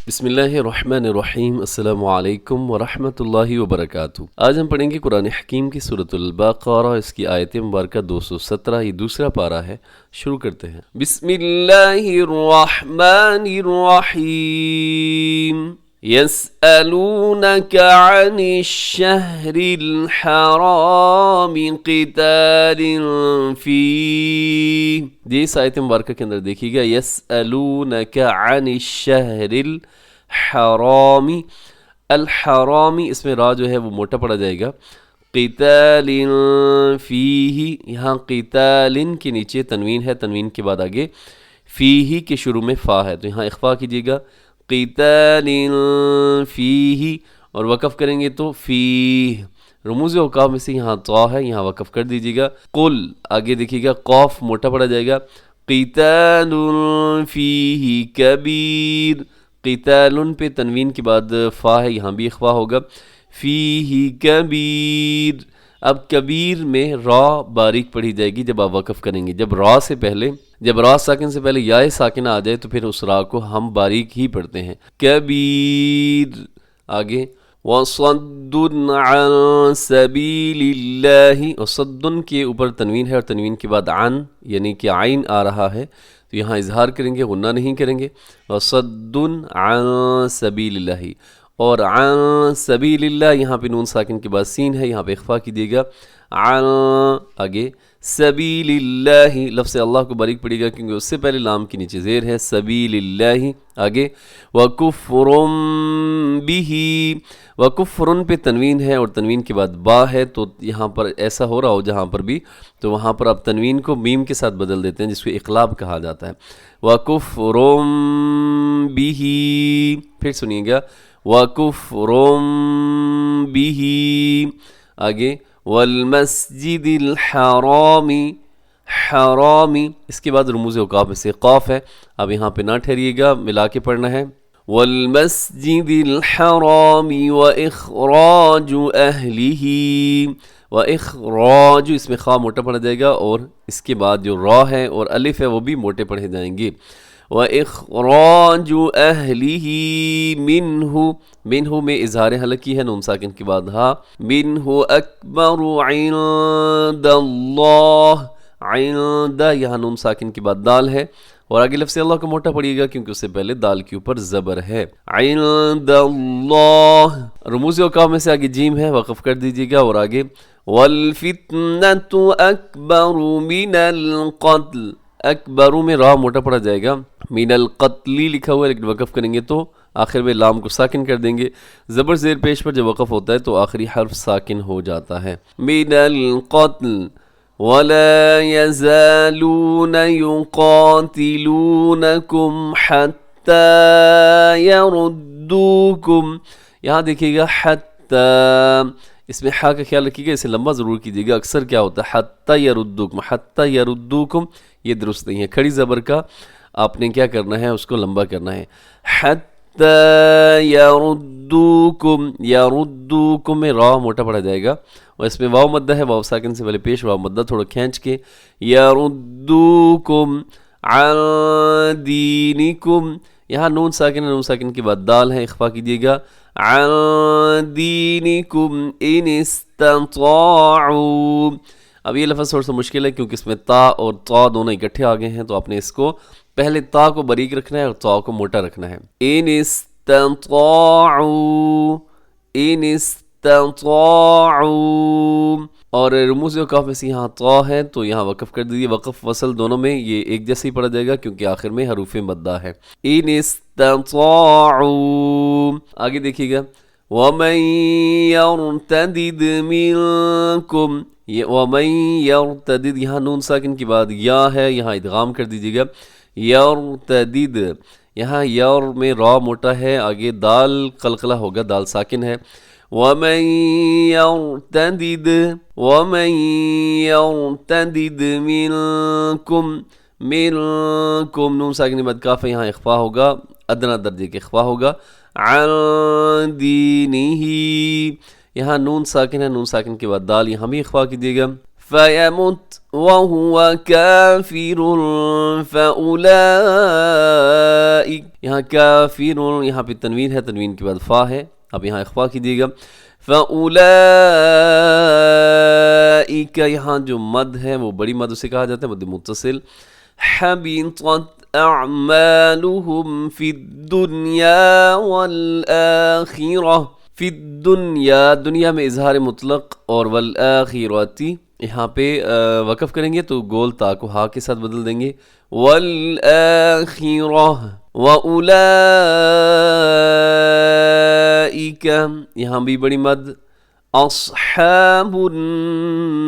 بسم اللہ الرحمن الرحیم۔ السلام علیکم ورحمۃ اللہ وبرکاتہ۔ آج ہم پڑھیں گے قرآن حکیم کی سورۃ البقرہ، اس کی آیت مبارکہ 217، یہ دوسرا پارہ ہے۔ شروع کرتے ہیں۔ بسم اللہ الرحمن الرحیم۔ يسألونك عن الشهر الحرام قتال فيه، یہ اس آیت مبارکہ کے اندر دیکھیے گا، يسألونك عن الشهر الحرام، الحرام اس میں را جو ہے وہ موٹا پڑا جائے گا، قتال فيه، یہاں قتال کے نیچے تنوین ہے، تنوین کے بعد آگے فيه کے شروع میں فا ہے، تو یہاں اخفا کیجیے گا، قتال فیہ، اور وقف کریں گے تو فیہ، رموز اوقاف میں سے یہاں طا ہے، یہاں وقف کر دیجیے گا۔ قل، آگے دیکھیے گا قاف موٹا پڑا جائے گا، قتال فیہ کبیر، قتال پہ تنوین کے بعد فا ہے، یہاں بھی اخفا ہوگا، فیہ کبیر۔ اب کبیر میں را باریک پڑھی جائے گی جب آپ وقف کریں گے، جب را ساکن سے پہلے یا ساکنہ آ جائے تو پھر اس را کو ہم باریک ہی پڑھتے ہیں، کبیر۔ آگے وَصَدٌّ عَن سَبِيلِ اللَّهِ، اور صدن کے اوپر تنوین ہے اور تنوین کے بعد عن یعنی کہ عین آ رہا ہے، تو یہاں اظہار کریں گے، غنہ نہیں کریں گے، وَصَدٌّ عَن سَبِيلِ اللَّهِ، اور عن سبیل اللہ، یہاں پہ نون ساکن کے بعد سین ہے، یہاں پہ اخفا کیجیے گا، عن، آگے سبیل اللہ، لفظ اللہ کو باریک پڑے گا کیونکہ اس سے پہلے لام کے نیچے زیر ہے، سبیل اللہ۔ آگے وکفر بہ، وکفر پہ تنوین ہے اور تنوین کے بعد با ہے، تو یہاں پر ایسا ہو رہا ہو جہاں پر بھی، تو وہاں پر آپ تنوین کو میم کے ساتھ بدل دیتے ہیں، جس کو اقلاب کہا جاتا ہے، وکفر بہ۔ پھر سنیے گا، وَكُفْرٌ بِهِ، آگے وَالْمَسْجِدِ الْحَرَامِ، حرام، اس کے بعد رموز اوقاف میں سے قاف ہے، اب یہاں پہ نہ ٹھہریے گا، ملا کے پڑھنا ہے، وَالْمَسْجِدِ الْحَرَامِ وَإِخْرَاجُ أَهْلِهِ، وَإِخْرَاجُ اس میں خا موٹا پڑھا جائے گا، اور اس کے بعد جو را ہے اور الف ہے وہ بھی موٹے پڑھے جائیں گے، وَإِخْرَاجُ أَهْلِهِ مِنْهُ، منہ میں اظہار حلقی ہے، نون ساکن کے بعد ہا، مِنْهُ أَكْبَرُ عِنْدَ اللَّهِ، عِنْدَ یہاں نون ساکن کے بعد دال ہے، اور آگے لفظ اللہ کو موٹا پڑیے گا کیونکہ اس سے پہلے دال کے اوپر زبر ہے، عِنْدَ اللَّهِ، رموز اوقاف میں سے آگے جیم ہے، وقف کر دیجیے گا، اور آگے وَالْفِتْنَةُ أَكْبَرُ مِنَ الْقَتْلِ، اکبروں میں را موٹا پڑا جائے گا، من القتلی لکھا ہوا ہے لیکن وقف کریں گے تو آخر میں لام کو ساکن کر دیں گے، زبر زیر پیش پر جب وقف ہوتا ہے تو آخری حرف ساکن ہو جاتا ہے، من القتل ولا يزالون يقاتلونكم حتى يردوكم، یہاں دیکھیے گا حتی، اس میں حا کا خیال رکھیے گا، اسے لمبا ضرور کیجیے گا، اکثر کیا ہوتا ہے حتی یردوکم، حتی یردوکم، یہ درست نہیں ہے، کھڑی زبر کا آپ نے کیا کرنا ہے، اس کو لمبا کرنا ہے، حتی یردوکم، یردوکم میں را موٹا پڑا جائے گا، اور اس میں واو مدہ ہے، واو ساکن سے پہلے پیش واو مدہ تھوڑا کھینچ کے، یردوکم عن دینکم، یہاں نون ساکن ہے، نون ساکن کے بعد دال ہے، اخفا کیجیے گا، عن دینکم ان استطاعوا، اب یہ لفظ تھوڑا سا مشکل ہے کیونکہ اس میں تا اور طا دونوں اکٹھے آ گئے ہیں، تو آپ نے اس کو پہلے تا کو باریک رکھنا ہے اور طا کو موٹا رکھنا ہے، ان استطاعوا، ان استطاعوا، اور رموز اوقاف میں سے یہاں طا ہے تو یہاں وقف کر دیجیے، وقف وصل دونوں میں یہ ایک جیسے ہی پڑھا جائے گا کیونکہ آخر میں حروف مدہ ہے، ان استطاعوا۔ آگے دیکھیے گا، وَمَن يَرْتَدِدْ مِنْكُمْ، یہ وَمَن يَرْتَدِدْ، یہاں نون ساکن کے بعد یا ہے، یہاں ادغام کر دیجیے گا، یرتدد، یہاں یر میں را موٹا ہے، آگے دال قلقلہ ہوگا، دال ساکن ہے، وَمَن يَرْتَدِدْ، وَمَن يَرْتَدِدْ مِنْكُمْ، مِنْكُمْ نون ساکن کے بعد کاف ہے، یہاں اخفا ہوگا، ادنا درجے کے اخفا ہوگا، عن دینہ، یہاں نون ساکن ہے، نون ساکن کے بعد دال، یہاں بھی اخفا کیجیے گا، فيمت وهو كافر فأولئك، یہاں کافر، یہاں پہ تنوین ہے، تنوین کے بعد فا ہے، اب یہاں اخفا کیجیے گا. فأولئک، یہاں جو مد ہے وہ بڑی مد اسے کہا جاتا ہے، مد متصل. حبطت اعمالهم فی الدنیا والآخرہ. فی الدنیا، دنیا میں اظہار مطلق، اور والآخرتی یہاں پہ وقف کریں گے تو گول تا کو ہا کے ساتھ بدل دیں گے. والآخرہ وأولئک، یہاں بھی بڑی مد. اصحاب النار،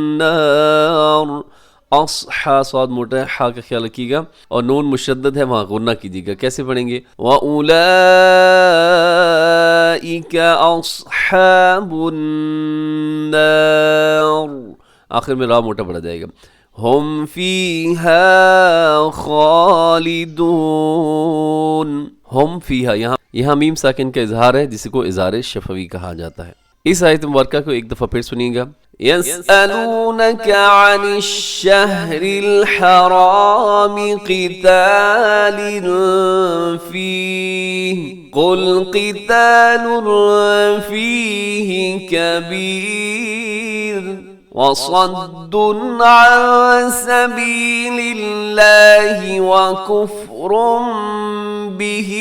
اصحا صاد موٹا ہے، ہا کا خیال رکھیے گا، اور نون مشدد ہے وہاں غنہ کیجیے گا. کیسے پڑھیں گے؟ وَأُولَئِكَ أَصْحَابُ النَّارِ، آخر میں را موٹا پڑا جائے گا. ہم فیہا خالدون، ہم فیہا، یہاں میم ساکن کا اظہار ہے جسے کو اظہار شفوی کہا جاتا ہے. اس آیت مبارکہ کو ایک دفعہ پھر سنیے گا. يسألونك عن الشهر الحرام قتال فيه قل قتال فيه كبير وصد عن سبيل الله وكفر به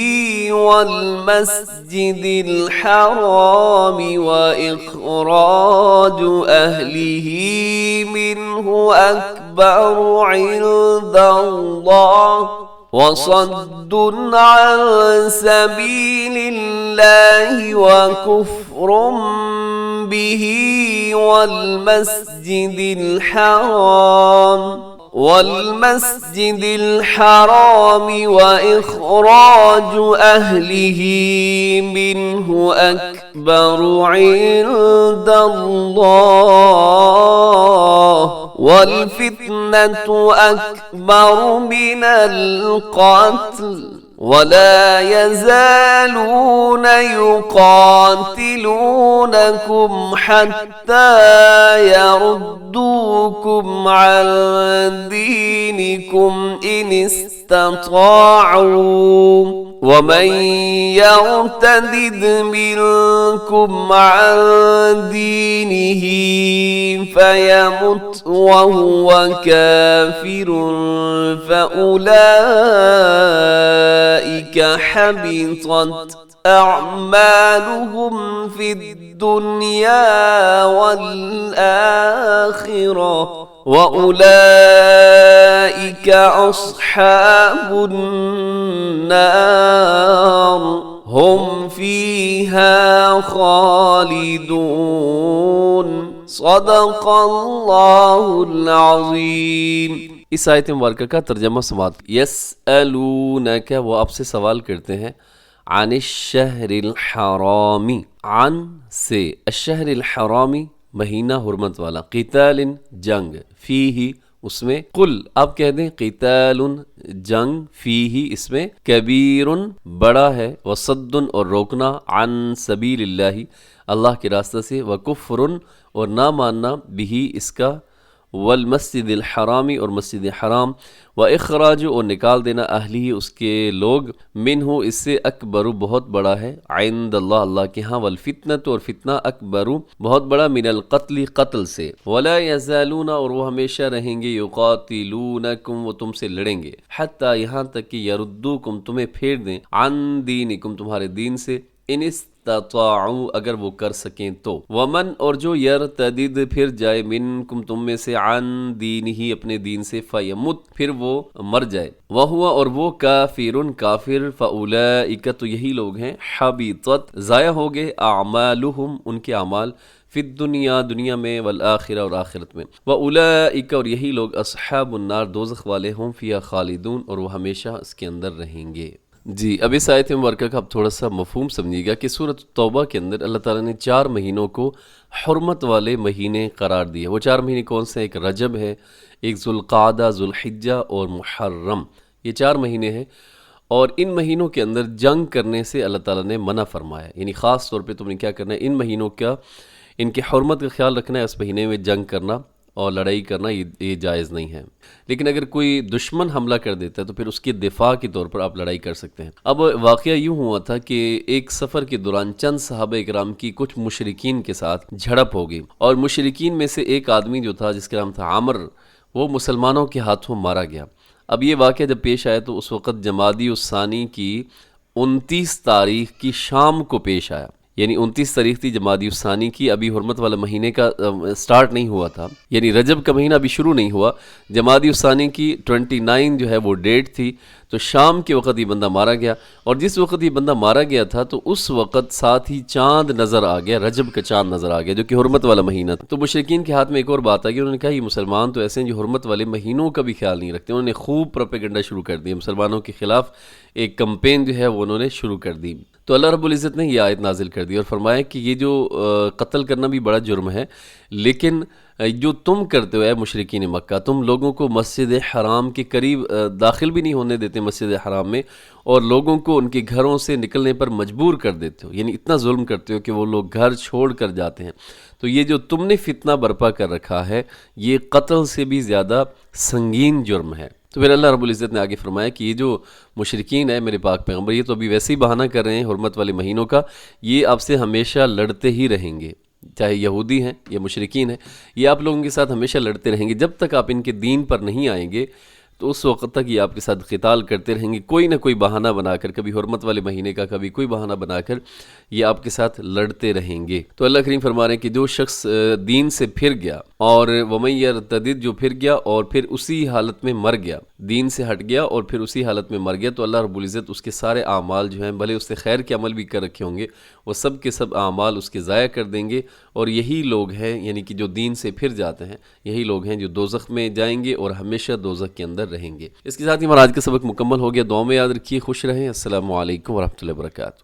والمسجد الحرام وإخراج أهله منه أكبر عند الله وصد عن سبيل الله وكفر به والمسجد الحرام وإخراج أهله منه أكبر عند الله والفتنة أكبر من القتل ولا يزالون يقاتلونكم حتى يردوكم عن دينكم إن استطاعوا ومن يرتد منكم عن دينه فيمت وهو كافر فأولئك حبطت أعمالهم في الدنيا والآخرة وأولئك أصحاب النار هم فيها خالدون. صدق اللہ العظیم. اس آیت مبارکہ کا ترجمہ سماعت. یسألونک، وہ آپ سے سوال کرتے ہیں، عن الشہر الحرامی، عن سے، الشہر الحرامی مہینہ حرمت والا، قتال جنگ، فیہ اس میں، قل آپ کہہ دیں قتال جنگ، فیہ اس میں، کبیر بڑا ہے، وصد اور روکنا، عن سبیل اللہ اللہ کے راستہ سے، وکفر اور نہ ماننا، بھی اس کا، والمسجد الحرامی اور مسجد حرام، واخراج اور نکال دینا، اہلی اس کے لوگ، منہ اس سے، اکبر بہت بڑا ہے، عند اللہ اللہ کے ہاں، والفتنۃ اور فتنہ، اکبر بہت بڑا، من القتل قتل سے، ولا یزالون اور وہ ہمیشہ رہیں گے، یقاتلونکم وہ تم سے لڑیں گے، حتی یہاں تک کہ یردوکم تمہیں پھیر دیں، عن دینکم تمہارے دین سے، ان استطاعوا اگر وہ کر سکیں تو، ومن اور جو یرتدد پھر جائے، منکم تم میں سے، عن دینہ اپنے دین سے، فیمت پھر وہ مر جائے، وہو اور وہ، کافر کافر، فاولئک تو یہی لوگ ہیں، حبطت ضائع ہو گئے، اعمالہم ان کے اعمال، فی الدنیا دنیا میں، والآخرہ اور آخرت میں، واولئک اور یہی لوگ، اصحاب النار دوزخ والے، ہم فیہا خالدون اور وہ ہمیشہ اس کے اندر رہیں گے. جی اب اس آیت مبارکہ کا اب تھوڑا سا مفہوم سمجھیے گا کہ سورۃ توبہ کے اندر اللہ تعالیٰ نے 4 مہینوں کو حرمت والے مہینے قرار دیے. وہ 4 مہینے کون سے ہیں؟ ایک رجب ہے، ایک ذوالقعدہ، ذوالحجہ اور محرم، یہ 4 مہینے ہیں، اور ان مہینوں کے اندر جنگ کرنے سے اللہ تعالیٰ نے منع فرمایا، یعنی خاص طور پہ تم نے کیا کرنا ہے، ان مہینوں کا، ان کی حرمت کا خیال رکھنا ہے، اس مہینے میں جنگ کرنا، اور لڑائی کرنا یہ جائز نہیں ہے۔ لیکن اگر کوئی دشمن حملہ کر دیتا ہے تو پھر اس کے دفاع کے طور پر آپ لڑائی کر سکتے ہیں۔ اب واقعہ یوں ہوا تھا کہ ایک سفر کے دوران چند صحابہ اکرام کی کچھ مشرکین کے ساتھ جھڑپ ہو گئی، اور مشرکین میں سے ایک آدمی جو تھا جس کا نام تھا عامر، وہ مسلمانوں کے ہاتھوں مارا گیا۔ اب یہ واقعہ جب پیش آیا تو اس وقت جمادی الثانی کی 29 تاریخ کی شام کو پیش آیا، یعنی 29 تاریخ تھی جمادی الثانی کی، ابھی حرمت والا مہینے کا سٹارٹ نہیں ہوا تھا، یعنی رجب کا مہینہ ابھی شروع نہیں ہوا، جمادی الثانی کی 29 جو ہے وہ ڈیٹ تھی۔ تو شام کے وقت یہ بندہ مارا گیا، اور جس وقت یہ بندہ مارا گیا تھا تو اس وقت ساتھ ہی چاند نظر آ گیا، رجب کا چاند نظر آ گیا جو کہ حرمت والا مہینہ تھا۔ تو مشرکین کے ہاتھ میں ایک اور بات آ گئی، انہوں نے کہا یہ مسلمان تو ایسے ہیں جو حرمت والے مہینوں کا بھی خیال نہیں رکھتے۔ انہوں نے خوب پروپیگنڈا شروع کر دیا، مسلمانوں کے خلاف ایک کمپین جو ہے وہ انہوں نے شروع کر دی۔ تو اللہ رب العزت نے یہ آیت نازل کر دی اور فرمایا کہ یہ جو قتل کرنا بھی بڑا جرم ہے، لیکن جو تم کرتے ہو اے مشرکین مکہ، تم لوگوں کو مسجد حرام کے قریب داخل بھی نہیں ہونے دیتے مسجد حرام میں، اور لوگوں کو ان کے گھروں سے نکلنے پر مجبور کر دیتے ہو، یعنی اتنا ظلم کرتے ہو کہ وہ لوگ گھر چھوڑ کر جاتے ہیں۔ تو یہ جو تم نے فتنہ برپا کر رکھا ہے، یہ قتل سے بھی زیادہ سنگین جرم ہے۔ تو پھر اللہ رب العزت نے آگے فرمایا کہ یہ جو مشرکین ہیں میرے پاک پیغمبر، یہ تو ابھی ویسے ہی بہانہ کر رہے ہیں حرمت والے مہینوں کا، یہ آپ سے ہمیشہ لڑتے ہی رہیں گے، چاہے یہودی ہیں یا مشرکین ہیں، یہ آپ لوگوں کے ساتھ ہمیشہ لڑتے رہیں گے جب تک آپ ان کے دین پر نہیں آئیں گے، تو اس وقت تک یہ آپ کے ساتھ قتال کرتے رہیں گے، کوئی نہ کوئی بہانہ بنا کر، کبھی حرمت والے مہینے کا، کبھی کوئی بہانہ بنا کر یہ آپ کے ساتھ لڑتے رہیں گے۔ تو اللہ کریم فرما رہے ہیں کہ جو شخص دین سے پھر گیا، اور وَمَن يَرْتَدِدْ جو پھر گیا اور پھر اسی حالت میں مر گیا، دین سے ہٹ گیا اور پھر اسی حالت میں مر گیا، تو اللہ رب العزت اس کے سارے اعمال جو ہیں، بھلے اس نے خیر کے عمل بھی کر رکھے ہوں گے، وہ سب کے سب اعمال اس کے ضائع کر دیں گے، اور یہی لوگ ہیں، یعنی کہ جو دین سے پھر جاتے ہیں، یہی لوگ ہیں جو دوزخ میں جائیں گے اور ہمیشہ دوزخ کے اندر رہیں گے۔ اس کے ساتھ ہی ہمارا آج کا سبق مکمل ہو گیا، دعاؤں میں یاد رکھیے، خوش رہیں۔ السلام علیکم ورحمۃ اللہ وبرکاتہ۔